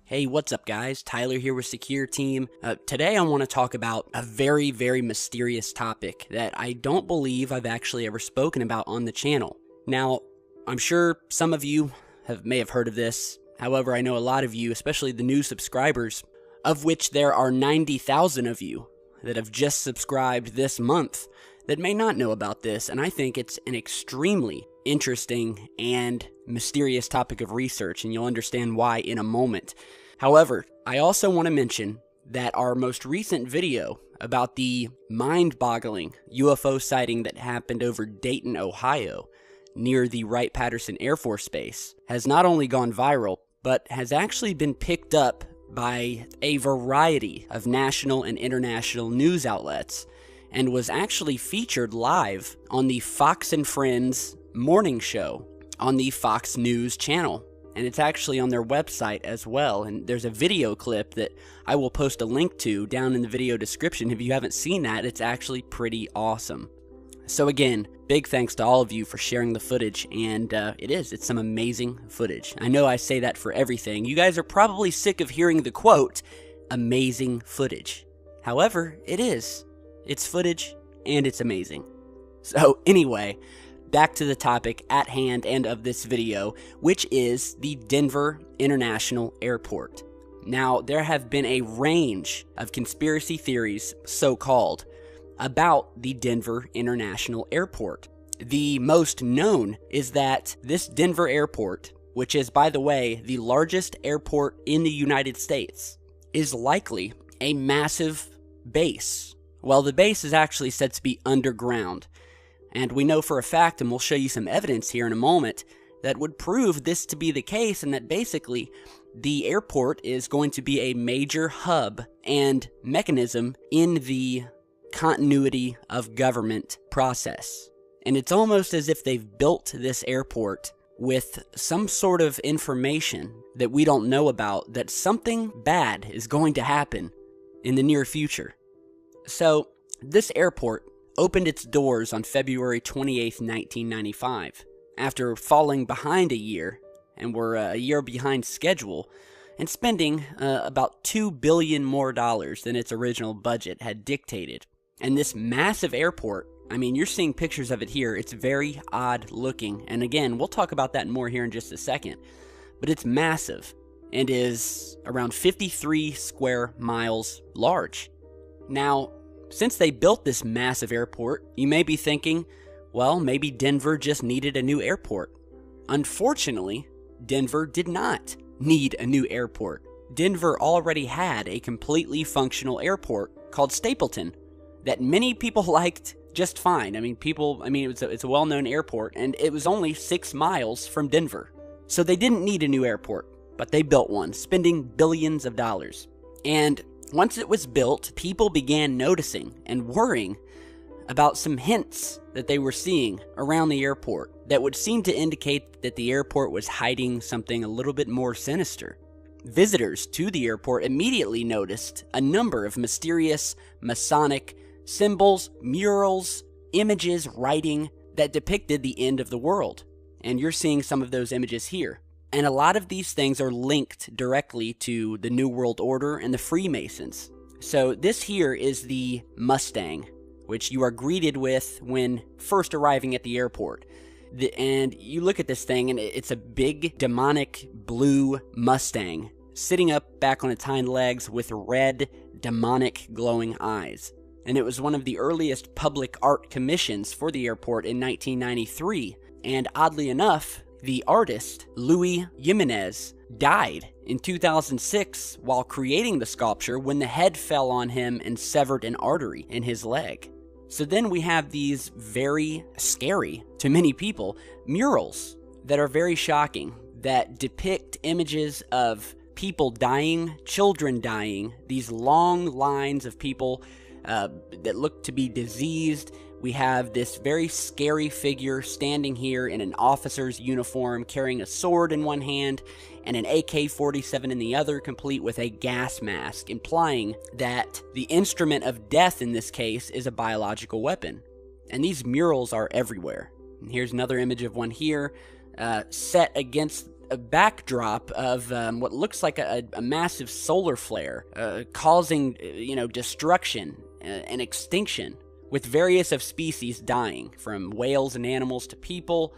Hey, what's up guys? Tyler here with Secure Team. Today I want to talk about a very, very mysterious topic that I don't believe I've actually ever spoken about on the channel. Now, I'm sure some of you may have heard of this. However, I know a lot of you, especially the new subscribers, of which there are 90,000 of you that have just subscribed this month, that may not know about this, and I think it's an extremely interesting and mysterious topic of research, and you'll understand why in a moment. However, I also want to mention that our most recent video about the mind-boggling UFO sighting that happened over Dayton, Ohio, near the Wright-Patterson Air Force Base, has not only gone viral, but has actually been picked up by a variety of national and international news outlets, and was actually featured live on the Fox and Friends morning show on the Fox News channel. And it's actually on their website as well. And there's a video clip that I will post a link to down in the video description. If you haven't seen that, it's actually pretty awesome. So again, big thanks to all of you for sharing the footage, and it's some amazing footage. I know I say that for everything. You guys are probably sick of hearing the quote, amazing footage. However, it is. It's footage, and it's amazing. So anyway, back to the topic at hand and of this video, which is the Denver International Airport. Now, there have been a range of conspiracy theories, so-called, about the Denver International Airport. The most known is that this Denver airport, which is, by the way, the largest airport in the United States, is likely a massive base. Well, the base is actually said to be underground, and we know for a fact, and we'll show you some evidence here in a moment, that would prove this to be the case, and that basically the airport is going to be a major hub and mechanism in the continuity of government process. And it's almost as if they've built this airport with some sort of information that we don't know about, that something bad is going to happen in the near future. So, this airport opened its doors on February 28, 1995, after falling behind a year, and were a year behind schedule, and spending about $2 billion more than its original budget had dictated. And this massive airport, I mean, you're seeing pictures of it here, it's very odd looking, and again, we'll talk about that more here in just a second, but it's massive, and is around 53 square miles large. Now, since they built this massive airport, you may be thinking, well, maybe Denver just needed a new airport. Unfortunately, Denver did not need a new airport. Denver already had a completely functional airport called Stapleton that many people liked just fine. It's a well-known airport, and it was only 6 miles from Denver. So they didn't need a new airport, but they built one, spending billions of dollars. And once it was built, people began noticing and worrying about some hints that they were seeing around the airport that would seem to indicate that the airport was hiding something a little bit more sinister. Visitors to the airport immediately noticed a number of mysterious Masonic symbols, murals, images, writing that depicted the end of the world. And you're seeing some of those images here. And a lot of these things are linked directly to the New World Order and the Freemasons. So this here is the Mustang, which you are greeted with when first arriving at the airport. And you look at this thing, and it's a big demonic blue Mustang sitting up back on its hind legs with red demonic glowing eyes. And it was one of the earliest public art commissions for the airport in 1993. And oddly enough, the artist, Louis Jimenez, died in 2006 while creating the sculpture when the head fell on him and severed an artery in his leg. So then we have these very scary, to many people, murals that are very shocking, that depict images of people dying, children dying, these long lines of people that look to be diseased. We have this very scary figure standing here in an officer's uniform, carrying a sword in one hand and an AK-47 in the other, complete with a gas mask, implying that the instrument of death in this case is a biological weapon. And these murals are everywhere. And here's another image of one here, set against a backdrop of what looks like a massive solar flare, causing, destruction and extinction, with various of species dying, from whales and animals to people.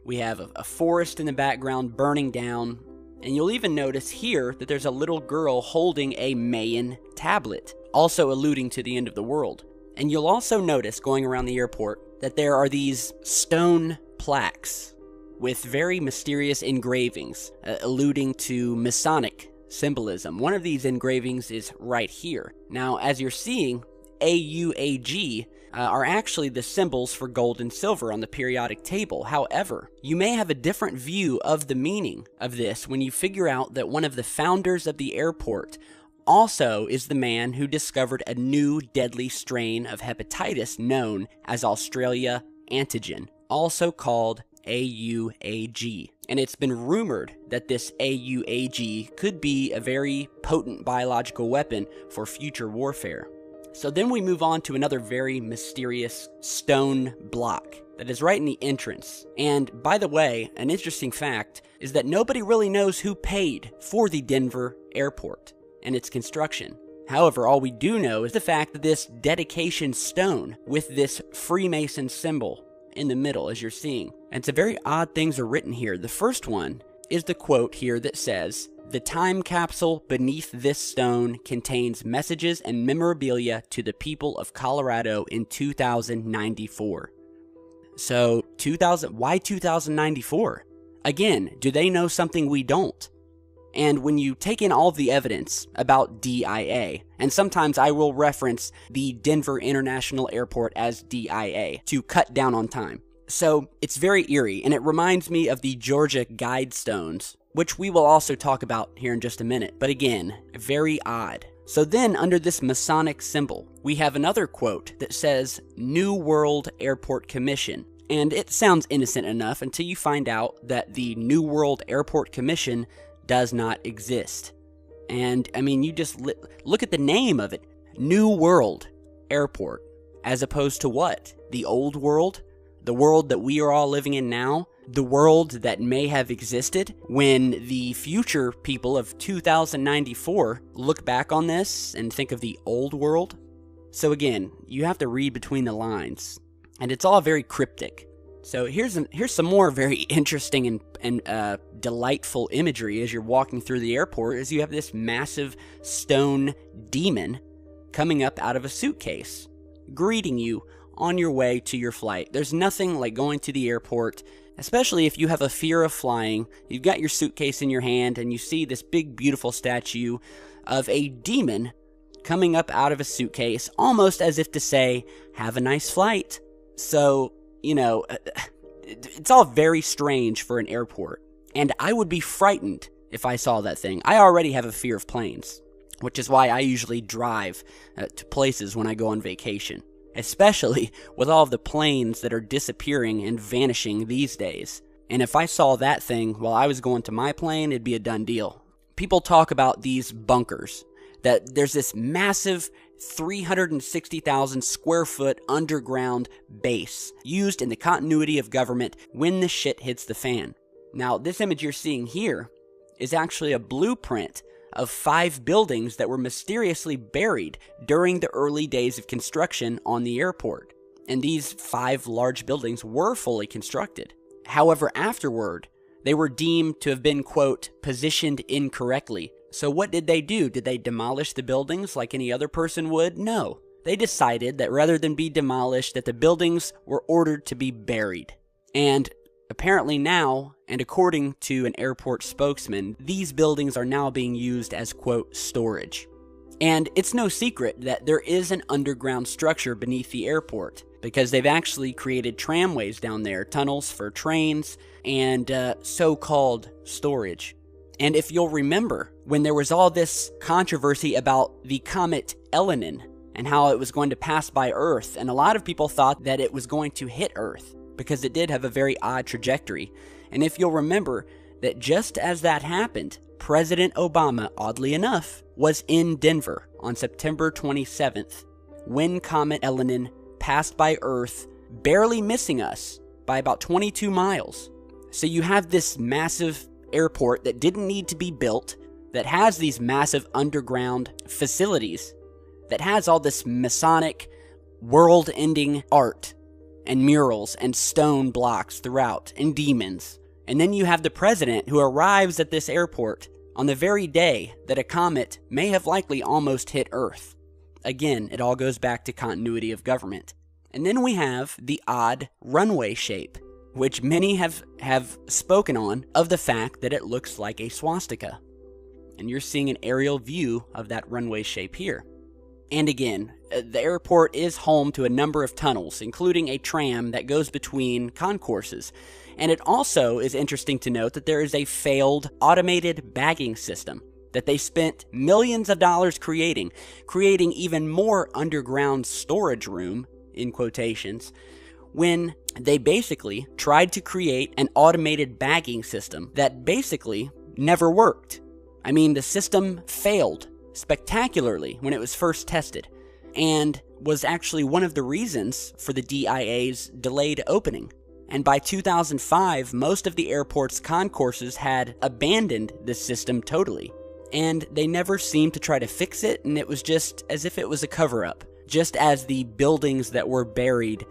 We have a forest in the background burning down, and you'll even notice here that there's a little girl holding a Mayan tablet, also alluding to the end of the world. And you'll also notice, going around the airport, that there are these stone plaques with very mysterious engravings, alluding to Masonic symbolism. One of these engravings is right here. Now, as you're seeing, AUAG are actually the symbols for gold and silver on the periodic table. However, you may have a different view of the meaning of this when you figure out that one of the founders of the airport also is the man who discovered a new deadly strain of hepatitis known as Australia antigen, also called AUAG. And it's been rumored that this AUAG could be a very potent biological weapon for future warfare. So then we move on to another very mysterious stone block that is right in the entrance. And by the way, an interesting fact is that nobody really knows who paid for the Denver airport and its construction. However, all we do know is the fact that this dedication stone with this Freemason symbol in the middle, as you're seeing. And some very odd things are written here. The first one is the quote here that says, "The time capsule beneath this stone contains messages and memorabilia to the people of Colorado in 2094. So, why 2094? Again, do they know something we don't? And when you take in all of the evidence about DIA, and sometimes I will reference the Denver International Airport as DIA to cut down on time. So it's very eerie, and it reminds me of the Georgia Guidestones, which we will also talk about here in just a minute. But again, very odd. So then, under this Masonic symbol, we have another quote that says, "New World Airport Commission." And it sounds innocent enough until you find out that the New World Airport Commission does not exist. And I mean, you just look at the name of it, New World Airport, as opposed to what? The old world? The world that we are all living in now? The world that may have existed when the future people of 2094 look back on this and think of the old world? So again, you have to read between the lines, and it's all very cryptic. So here's some more very interesting and delightful imagery as you're walking through the airport, as you have this massive stone demon coming up out of a suitcase, greeting you on your way to your flight. There's nothing like going to the airport, especially if you have a fear of flying. You've got your suitcase in your hand and you see this big beautiful statue of a demon coming up out of a suitcase, almost as if to say, "Have a nice flight." So, it's all very strange for an airport, and I would be frightened if I saw that thing. I already have a fear of planes, which is why I usually drive to places when I go on vacation, especially with all of the planes that are disappearing and vanishing these days. And if I saw that thing while I was going to my plane, it'd be a done deal. People talk about these bunkers, that there's this massive 360,000 square foot underground base used in the continuity of government when the shit hits the fan. Now, this image you're seeing here is actually a blueprint of 5 buildings that were mysteriously buried during the early days of construction on the airport. And these 5 large buildings were fully constructed. However, afterward, they were deemed to have been, quote, positioned incorrectly. So what did they do? Did they demolish the buildings like any other person would? No. They decided that rather than be demolished, that the buildings were ordered to be buried. And apparently now, and according to an airport spokesman, these buildings are now being used as, quote, storage. And it's no secret that there is an underground structure beneath the airport, because they've actually created tramways down there, tunnels for trains, and so-called storage. And if you'll remember, when there was all this controversy about the comet Elenin and how it was going to pass by Earth, and a lot of people thought that it was going to hit Earth because it did have a very odd trajectory. And if you'll remember that just as that happened, President Obama, oddly enough, was in Denver on September 27th when Comet Elenin passed by Earth, barely missing us by about 22 miles. So you have this massive airport that didn't need to be built, that has these massive underground facilities, that has all this Masonic, world-ending art and murals and stone blocks throughout and demons. And then you have the president who arrives at this airport on the very day that a comet may have likely almost hit Earth. Again, it all goes back to continuity of government. And then we have the odd runway shape, which many have spoken on, of the fact that it looks like a swastika. And you're seeing an aerial view of that runway shape here. And again, the airport is home to a number of tunnels, including a tram that goes between concourses. And it also is interesting to note that there is a failed automated bagging system that they spent millions of dollars creating even more underground storage room, in quotations, when they basically tried to create an automated bagging system that basically never worked. I mean, the system failed spectacularly when it was first tested, and was actually one of the reasons for the DIA's delayed opening. And by 2005, most of the airport's concourses had abandoned this system totally, and they never seemed to try to fix it, and it was just as if it was a cover-up, just as the buildings that were buried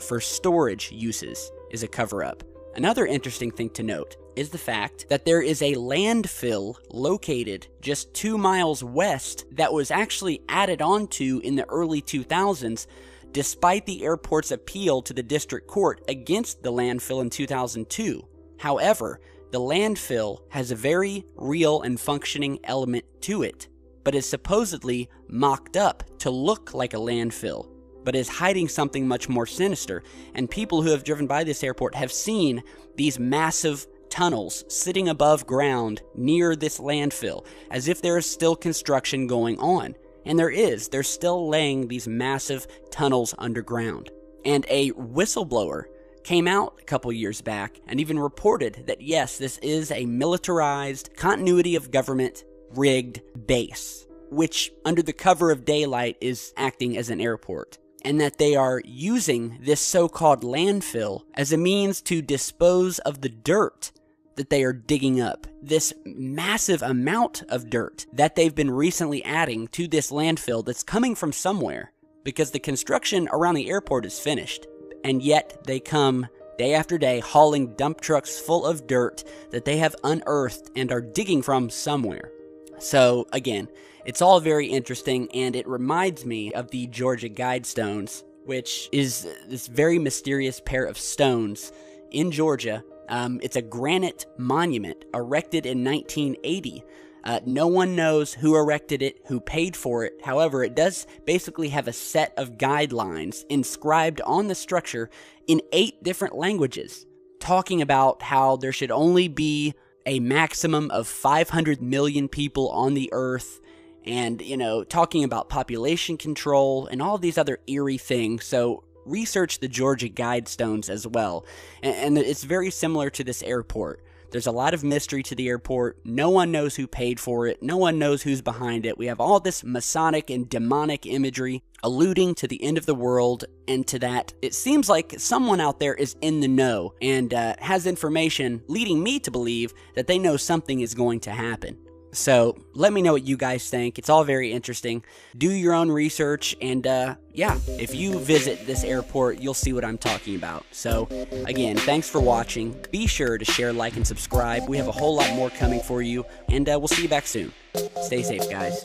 for storage uses is a cover-up. Another interesting thing to note is the fact that there is a landfill located just 2 miles west that was actually added onto in the early 2000s, despite the airport's appeal to the district court against the landfill in 2002. However, the landfill has a very real and functioning element to it, but is supposedly mocked up to look like a landfill, but is hiding something much more sinister. And people who have driven by this airport have seen these massive tunnels sitting above ground near this landfill, as if there is still construction going on. And they're still laying these massive tunnels underground. And a whistleblower came out a couple years back and even reported that yes, this is a militarized, continuity of government, rigged base, which under the cover of daylight is acting as an airport. And that they are using this so-called landfill as a means to dispose of the dirt that they are digging up. This massive amount of dirt that they've been recently adding to this landfill that's coming from somewhere, because the construction around the airport is finished. And yet they come day after day hauling dump trucks full of dirt that they have unearthed and are digging from somewhere. So again, it's all very interesting, and it reminds me of the Georgia Guidestones, which is this very mysterious pair of stones in Georgia. It's a granite monument erected in 1980. No one knows who erected it, who paid for it. However, it does basically have a set of guidelines inscribed on the structure in 8 different languages, talking about how there should only be a maximum of 500 million people on the earth, and, talking about population control and all these other eerie things. So research the Georgia Guidestones as well. And it's very similar to this airport. There's a lot of mystery to the airport. No one knows who paid for it. No one knows who's behind it. We have all this Masonic and demonic imagery alluding to the end of the world, and to that it seems like someone out there is in the know and has information leading me to believe that they know something is going to happen. So let me know what you guys think. It's all very interesting. Do your own research, and yeah, if you visit this airport, you'll see what I'm talking about. So again, thanks for watching. Be sure to share, like, and subscribe. We have a whole lot more coming for you, and we'll see you back soon. Stay safe, guys.